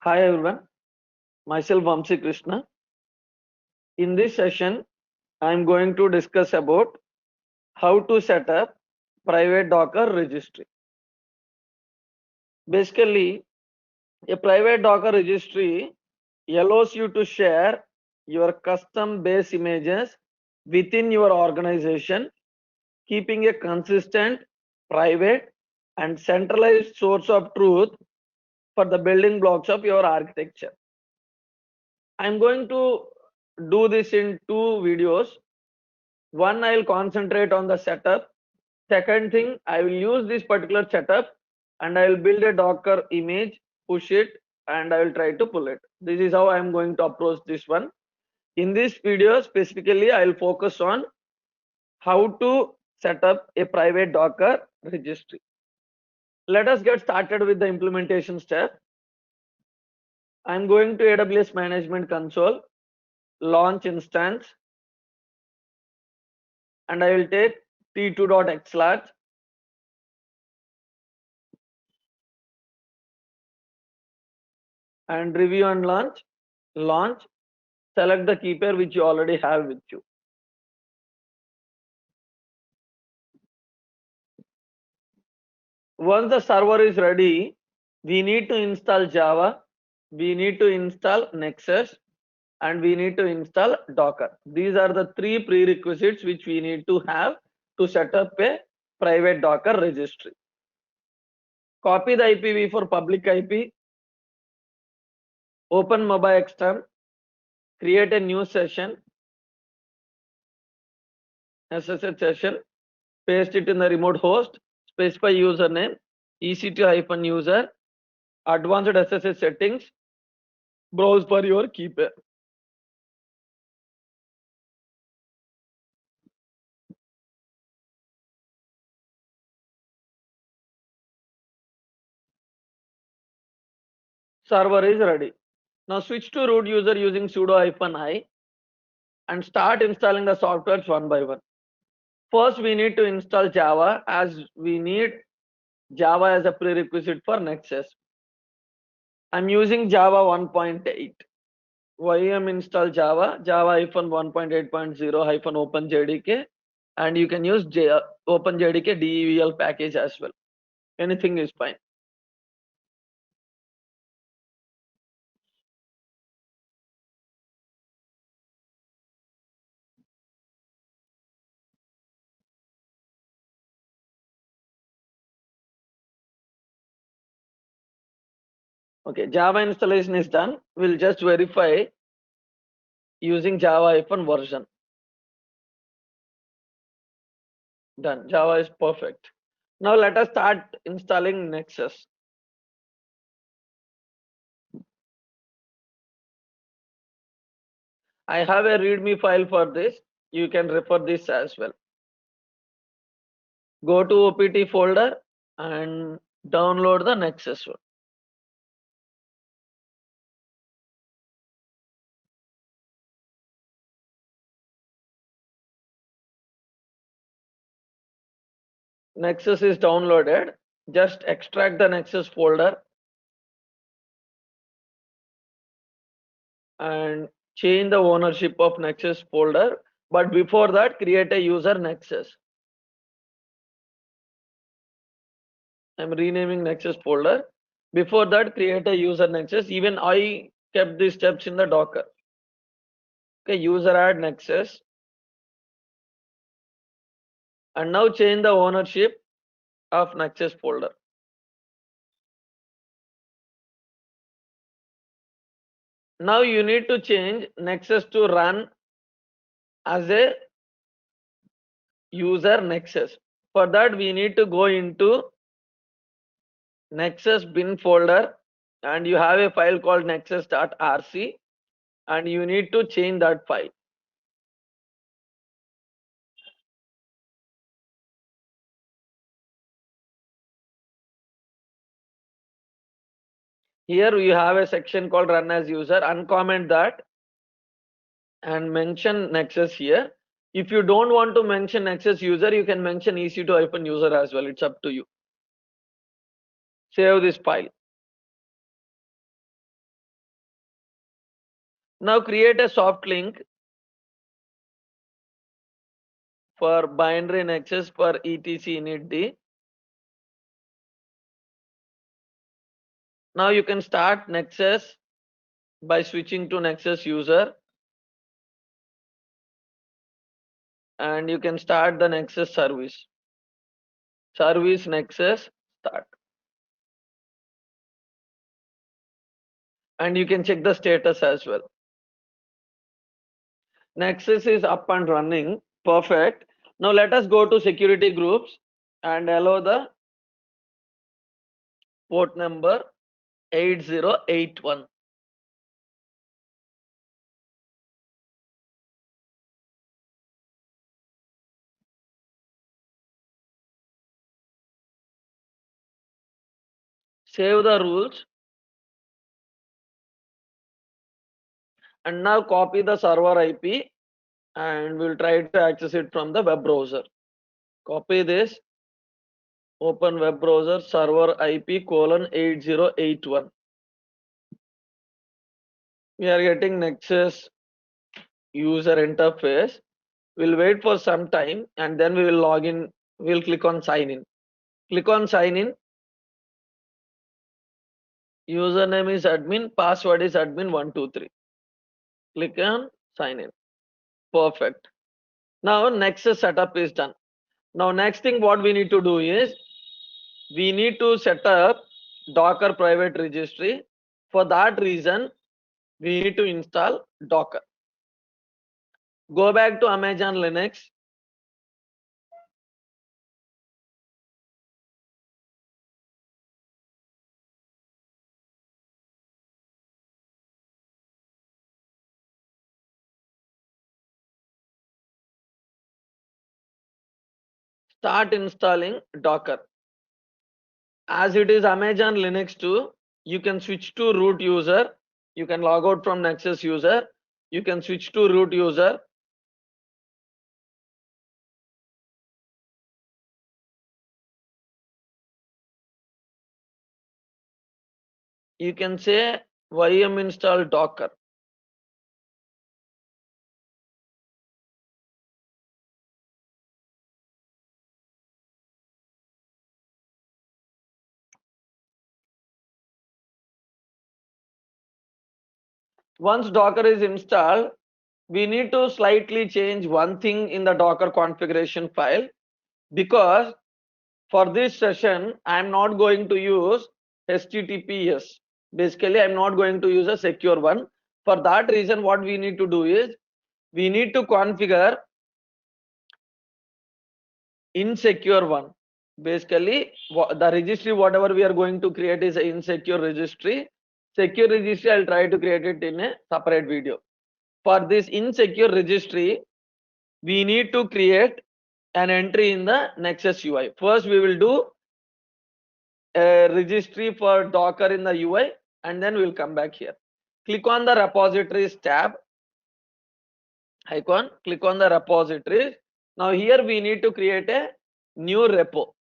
Hi everyone, myself Vamsi Krishna. In this session, I am going to discuss about how to set up private Docker registry. Basically, a private Docker registry allows you to share your custom base images within your organization, keeping a consistent, private, and centralized source of truth for the building blocks of your architecture. I'm going to do this in two videos. One, I'll concentrate on the setup. Second thing, I will use this particular setup and I will build a Docker image, push it, and I will try to pull it. This is how I'm going to approach this one. In this video, specifically, I will focus on how to set up a private Docker registry. Let us get started with the implementation step. I'm going to AWS Management Console, launch instance, and I will take t2.xlarge and review and launch, select the key pair which you already have with you. Once the server is ready, we need to install Java, we need to install Nexus, and we need to install Docker. These are the three prerequisites which we need to have to set up a private Docker registry. Copy the IPv for public IP, open MobiXterm, create a new session, SSH session, paste it in the remote host, specify username, EC2-user, advanced SSH settings, browse for your key pair. Server is ready. Now switch to root user using sudo-i and start installing the softwares one by one. First, we need to install Java as we need Java as a prerequisite for Nexus. I'm using Java 1.8. YM install Java, Java -1.8.0-OpenJDK, and you can use OpenJDK DEVL package as well. Anything is fine. Okay, Java installation is done. We'll just verify using Java version. Done. Java is perfect. Now let us start installing Nexus. I have a README file for this. You can refer this as well. Go to OPT folder and download the Nexus one. Nexus is downloaded. Just extract the Nexus folder and change the ownership of Nexus folder. But before that, create a user Nexus. I'm renaming Nexus folder. Before that, create a user Nexus. Even I kept these steps in the Docker. Okay, user add Nexus. And now change the ownership of Nexus folder. Now you need to change Nexus to run as a user Nexus. For that, we need to go into Nexus bin folder and you have a file called nexus.rc and you need to change that file. Here you have a section called run as user, uncomment that and mention Nexus here. If you don't want to mention Nexus user, you can mention EC2-user as well. It's up to you. Save this file. Now create a soft link for binary nexus for etc init. Now you can start nexus by switching to nexus user, and you can start the nexus service nexus start, and you can check the status as well. Nexus is up and running. Perfect. Now let us go to security groups and allow the port number 8081. Save the rules, and now copy the server IP, and we'll try to access it from the web browser. Copy this, open web browser, server IP colon 8081. We are getting Nexus user interface. We'll wait for some time and then we will log in. We'll click on sign in. Click on sign in. Username is admin, password is admin123. Click on sign in. Perfect. Now Nexus setup is done. Now next thing what we need to do is we need to set up Docker private registry. For that reason, we need to install Docker. Go back to Amazon Linux. Start installing Docker. As it is Amazon Linux 2, you can switch to root user. You can log out from Nexus user. You can switch to root user. You can say yum install Docker. Once Docker is installed, we need to slightly change one thing in the Docker configuration file, because for this session, I'm not going to use HTTPS. Basically, I'm not going to use a secure one. For that reason, what we need to do is we need to configure insecure one. Basically, the registry, whatever we are going to create is an insecure registry. Secure registry, I'll try to create it in a separate video. For this insecure registry, we need to create an entry in the Nexus UI. First, we will do a registry for Docker in the UI, and then we'll come back here. Click on the repositories tab icon, click on the repositories. Now here we need to create a new repo.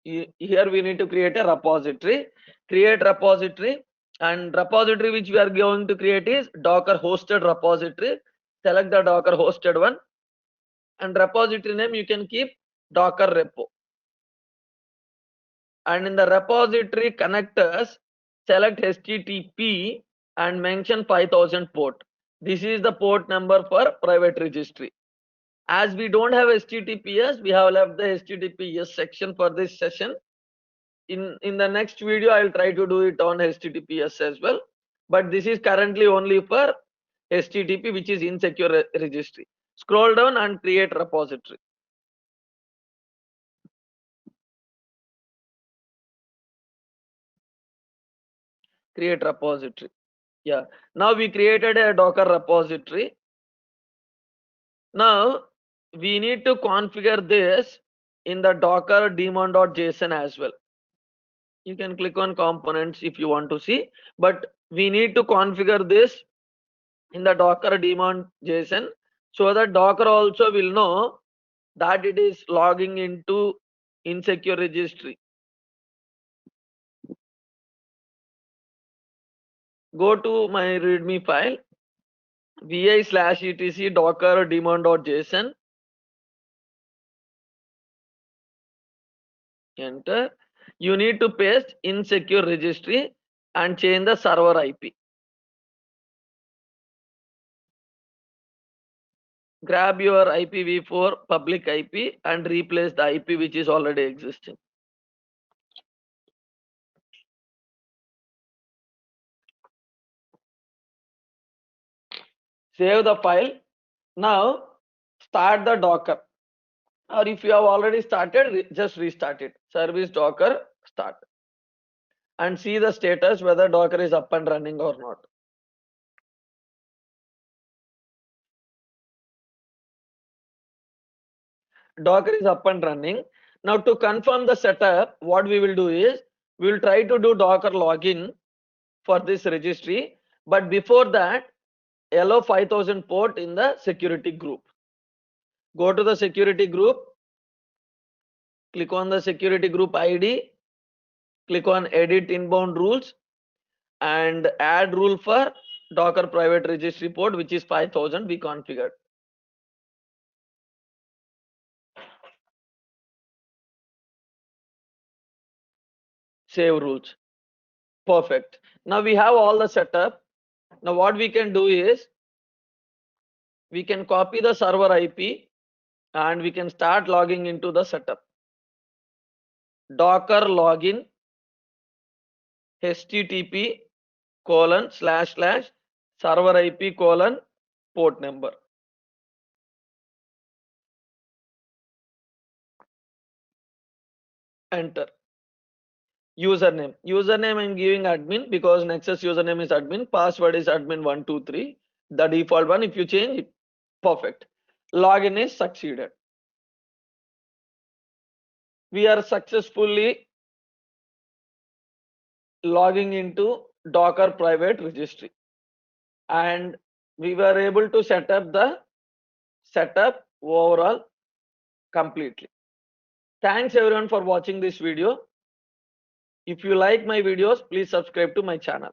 Here we need to create a repository. Create repository, and repository which we are going to create is Docker hosted repository. Select the Docker hosted one, and repository name you can keep Docker repo. And in the repository connectors, select HTTP and mention 5000 port. This is the port number for private registry. As we don't have HTTPS, we have left the HTTPS section for this session. In the next video, I'll try to do it on HTTPS as well. But this is currently only for HTTP, which is insecure registry. Scroll down and create repository. Create repository. Yeah. Now we created a Docker repository. Now we need to configure this in the Docker daemon.json as well. You can click on components if you want to see, but we need to configure this in the Docker daemon JSON, so that Docker also will know that it is logging into insecure registry. Go to my readme file. vi/etc docker daemon.json. Enter. You need to paste insecure registry and change the server IP. Grab your IPv4 public IP and replace the IP which is already existing. Save the file. Now start the Docker, or if you have already started, just restart it. Service Docker start and see the status whether Docker is up and running or not. Docker is up and running. Now to confirm the setup, what we will do is we will try to do Docker login for this registry, but before that allow 5000 port in the security group. Go to the security group, click on the security group ID, click on edit inbound rules and add rule for Docker private registry port, which is 5000 we configured. Save rules. Perfect. Now we have all the setup. Now what we can do is we can copy the server IP and we can start logging into the setup. Docker login http://server IP : port number. Enter. Username. Username I'm giving admin because Nexus username is admin. Password is admin123. The default one. If you change it, perfect. Login is succeeded. We are successfully logging into Docker private registry, and we were able to set up the setup overall completely. Thanks everyone for watching this video. If you like my videos, please subscribe to my channel.